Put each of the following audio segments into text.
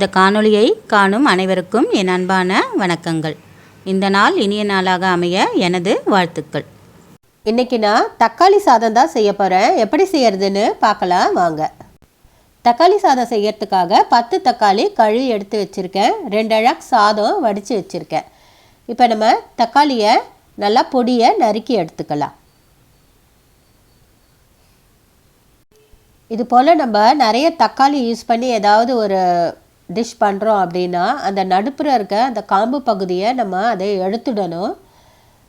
இந்த காணொளியை காணும் அனைவருக்கும் என் அன்பான வணக்கங்கள். இந்த நாள் இனிய நாளாக அமைய எனது வாழ்த்துக்கள். இன்றைக்கி நான் தக்காளி சாதம் தான் செய்ய போகிறேன். எப்படி செய்யறதுன்னு பார்க்கலாம் வாங்க. தக்காளி சாதம் செய்யறதுக்காக 10 தக்காளி கழுவி எடுத்து வச்சுருக்கேன். 2 அழகு சாதம் வடித்து வச்சுருக்கேன். இப்போ நம்ம தக்காளியை நல்லா பொடியை நறுக்கி எடுத்துக்கலாம். இது போல் நம்ம நிறைய தக்காளி யூஸ் பண்ணி ஏதாவது ஒரு டிஷ் பண்ணுறோம் அப்படின்னா அந்த நடுப்புற இருக்க அந்த காம்பு பகுதியை நம்ம அதை எடுத்துடணும்.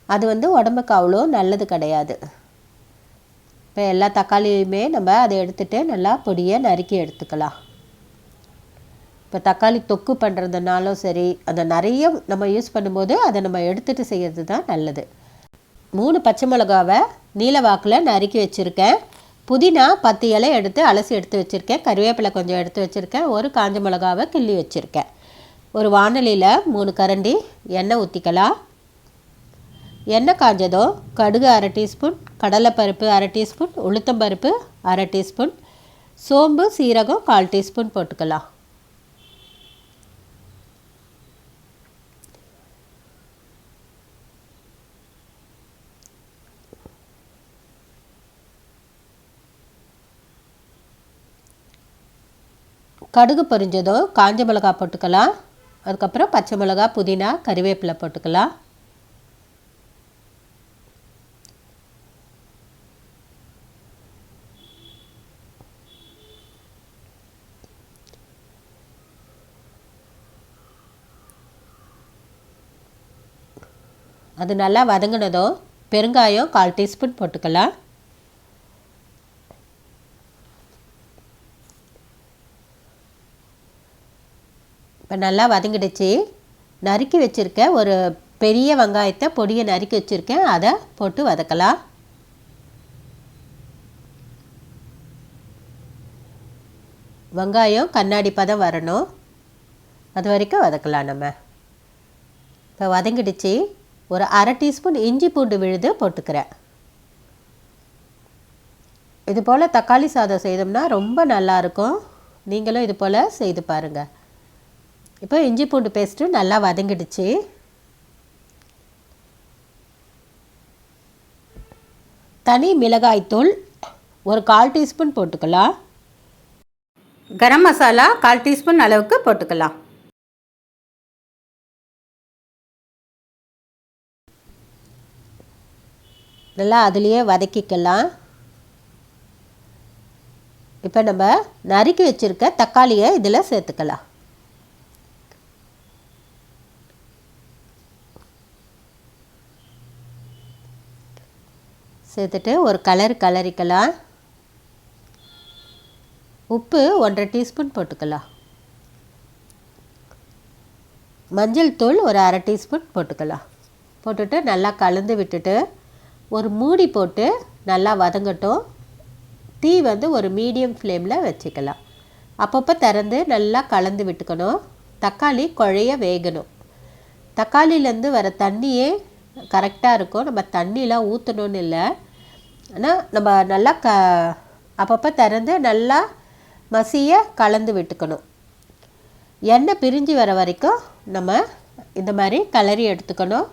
அது உடம்புக்கு அவ்வளோ நல்லது கிடையாது. இப்போ எல்லா தக்காளியுமே நம்ம அதை எடுத்துகிட்டு நல்லா பொடியை நறுக்கி எடுத்துக்கலாம். இப்போ தக்காளி தொக்கு பண்ணுறதுனாலும் சரி, அதை நிறைய நம்ம யூஸ் பண்ணும்போது அதை நம்ம எடுத்துகிட்டு செய்கிறது தான் நல்லது. 3 பச்சை மிளகாவை நீல வாக்கில் நறுக்கி வச்சுருக்கேன். புதினா 10 இலை எடுத்து அலசி எடுத்து வச்சுருக்கேன். கருவேப்பிலை கொஞ்சம் எடுத்து வச்சுருக்கேன். ஒரு காஞ்ச மிளகாவை கிள்ளி வச்சுருக்கேன். ஒரு வாணலியில் 3 கரண்டி எண்ணெய் ஊற்றிக்கலாம். எண்ணெய் காஞ்சதும் கடுகு 1/2 டீஸ்பூன், கடலைப்பருப்பு 1/2 டீஸ்பூன், உளுத்தம்பருப்பு 1/2 டீஸ்பூன், சோம்பு சீரகம் 1/4 டீஸ்பூன் போட்டுக்கலாம். கடுகு பொரிஞ்சதும் காஞ்ச மிளகா போட்டுக்கலாம். அதுக்கப்புறம் பச்சை மிளகா, புதினா, கறிவேப்பிலை போட்டுக்கலாம். அது நல்லா வதங்கினதும் பெருங்காயம் 1/4 டீஸ்பூன் போட்டுக்கலாம். இப்போ நல்லா வதங்கிடுச்சு. நறுக்கி வச்சுருக்கேன் ஒரு பெரிய வெங்காயத்தை பொடியை நறுக்கி வச்சுருக்கேன். அதை போட்டு வதக்கலாம். வெங்காயம் கண்ணாடி பதம் வரணும், அது வரைக்கும் வதக்கலாம் நம்ம. இப்போ வதங்கிடுச்சு. ஒரு 1/2 டீஸ்பூன் இஞ்சி பூண்டு விழுது போட்டுக்கிறேன். இது போல் தக்காளி சாதம் செய்தோம்னா ரொம்ப நல்லாயிருக்கும். நீங்களும் இது போல் செய்து பாருங்கள். இப்போ இஞ்சி பூண்டு பேஸ்ட்டு நல்லா வதங்கிடுச்சு. தனி மிளகாய்த்தூள் ஒரு 1/4 டீஸ்பூன் போட்டுக்கலாம். கரம் மசாலா 1/4 டீஸ்பூன் அளவுக்கு போட்டுக்கலாம். நல்லா அதுலேயே வதக்கிக்கலாம். இப்போ நம்ம நறுக்கி வச்சுருக்க தக்காளியை இதில் சேர்த்துக்கலாம். சேர்த்துட்டு ஒரு கலரிக்கலாம். உப்பு 1/2 டீஸ்பூன் போட்டுக்கலாம். மஞ்சள் தூள் ஒரு 1/2 டீஸ்பூன் போட்டுக்கலாம். போட்டுட்டு நல்லா கலந்து விட்டுட்டு ஒரு மூடி போட்டு நல்லா வதங்கட்டும். தீ ஒரு மீடியம் ஃப்ளேமில் வச்சுக்கலாம். அப்பப்போ திறந்து நல்லா கலந்து விட்டுக்கணும். தக்காளி குழைய வேகணும். தக்காளியிலேருந்து வர தண்ணியே கரெக்டாக இருக்கும். நம்ம தண்ணிலாம் ஊற்றணுன்னு இல்லை. ஆனால் நம்ம நல்லா அப்பப்போ திறந்து நல்லா மசிய கலந்து விட்டுக்கணும். எண்ணெய் பிரிஞ்சு வர வரைக்கும் நம்ம இந்த மாதிரி கலரி எடுத்துக்கணும்.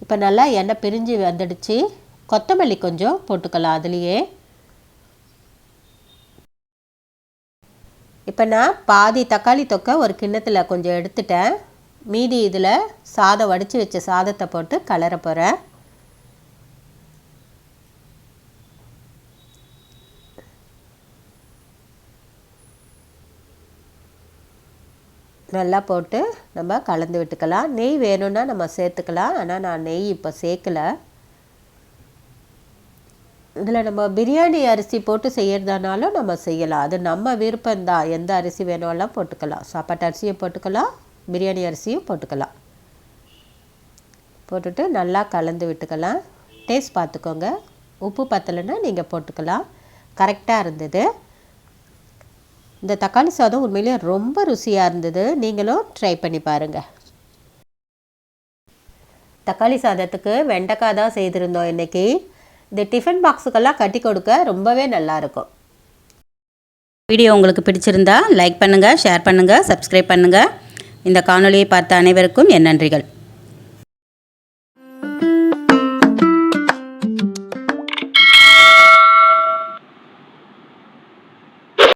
இப்போ நல்லா எண்ணெய் பிரிஞ்சு வந்துடுச்சு. கொத்தமல்லி கொஞ்சம் போட்டுக்கலாம் அதுலேயே. இப்போ நான் பாதி தக்காளி தொக்கை ஒரு கிண்ணத்தில் கொஞ்சம் எடுத்துட்டேன். மீதி இதில் சாதம் வடித்து வச்ச சாதத்தை போட்டு கலர போகிறேன். நல்லா போட்டு நம்ம கலந்து விட்டுக்கலாம். நெய் வேணும்னா நம்ம சேர்த்துக்கலாம். ஆனால் நான் நெய் இப்போ சேர்க்கலை. இதில் நம்ம பிரியாணி அரிசி போட்டு செய்கிறதானாலும் நம்ம செய்யலாம். அது நம்ம விருப்பம்தான். எந்த அரிசி வேணும்லாம் போட்டுக்கலாம். சாப்பாட்டு அரிசியும் போட்டுக்கலாம், பிரியாணி அரிசியும் போட்டுக்கலாம். போட்டுட்டு நல்லா கலந்து விட்டுக்கலாம். டேஸ்ட் பார்த்துக்கோங்க. உப்பு பத்தலைன்னா நீங்கள் போட்டுக்கலாம். கரெக்டாக இருந்தது. இந்த தக்காளி சாதம் உண்மையிலே ரொம்ப ருசியாக இருந்தது. நீங்களும் ட்ரை பண்ணி பாருங்கள். தக்காளி சாதத்துக்கு வெண்டைக்காய் தான் செய்திருந்தோம் இன்றைக்கி. இந்த டிஃபன் பாக்ஸுக்கெல்லாம் கட்டி கொடுக்க ரொம்பவே நல்லாயிருக்கும். வீடியோ உங்களுக்கு பிடிச்சிருந்தா லைக் பண்ணுங்கள், ஷேர் பண்ணுங்கள், சப்ஸ்கிரைப் பண்ணுங்கள். இந்த காணொளியை பார்த்த அனைவருக்கும் என் நன்றிகள்.